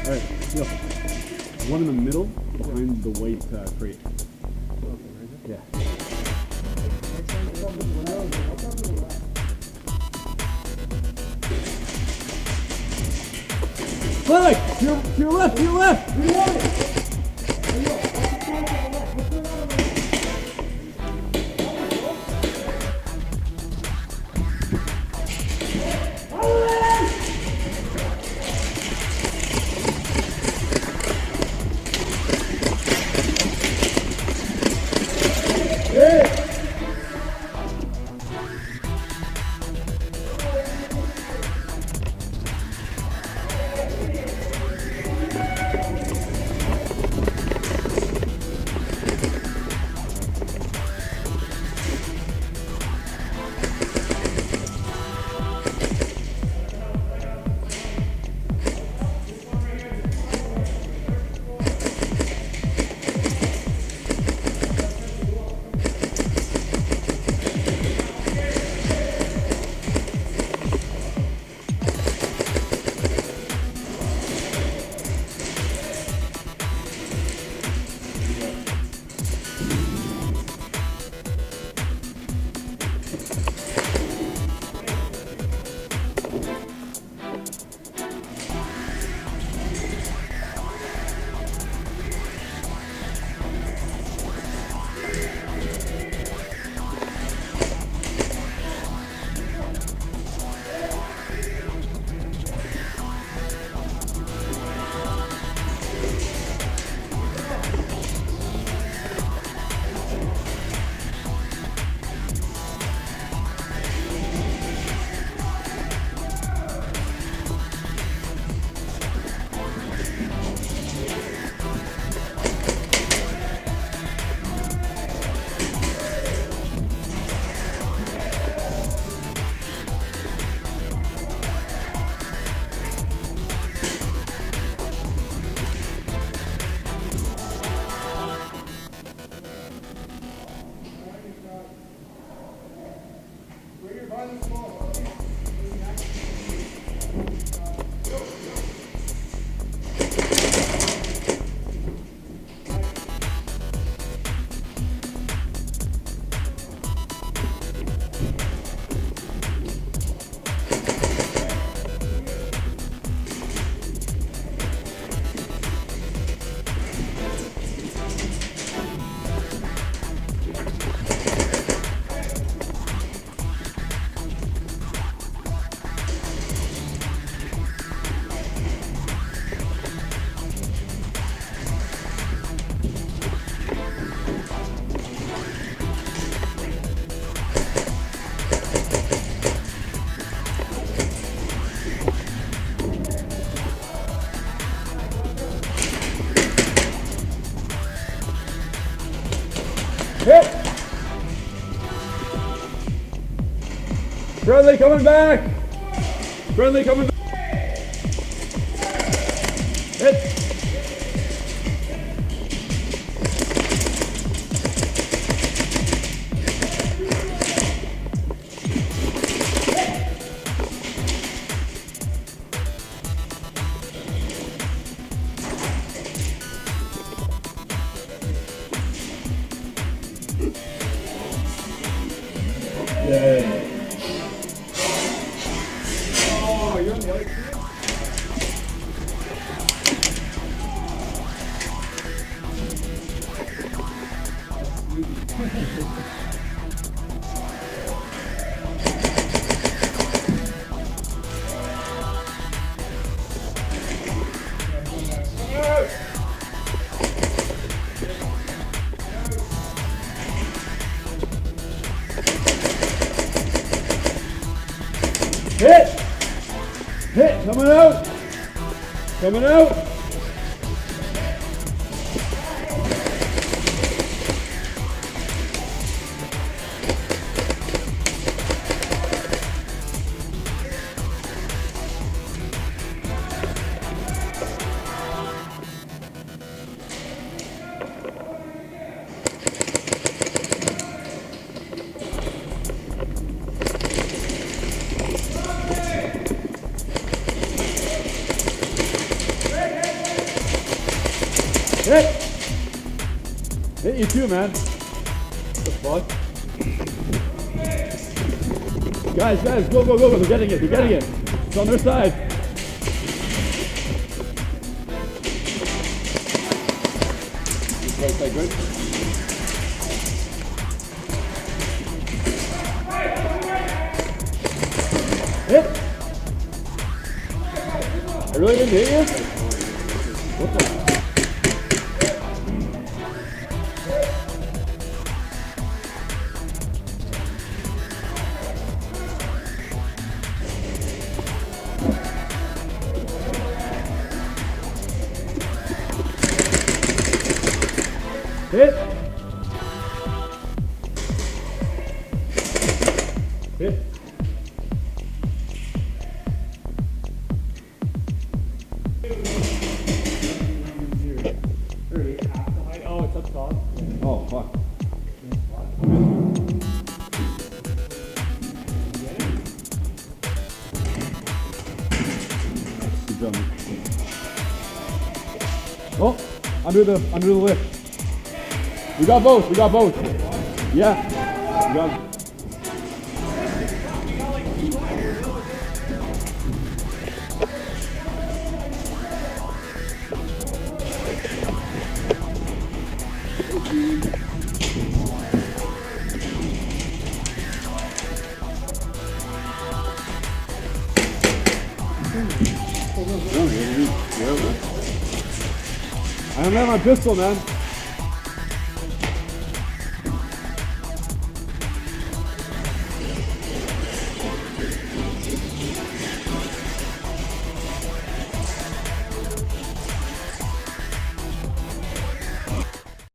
Alright, go. One in the middle, behind the white crate. Yeah. Flag! To your left, to your left! Hit! Friendly coming back! Friendly coming back! Hit! Yeah. Oh, you're on the other team? Hit! Hit! Coming out! Coming out! Hit! Hit you too, man. What the fuck? Guys, go, go, go, go. They're getting it, they're getting it. It's on their side. Right side, good. Hit! I really didn't hit you? What the? Hit! Hit! Oh, it's up top. Oh, fuck. Good job, man. Oh, under the lift. We got both, we got both. Yeah. We got. I don't have my pistol, man.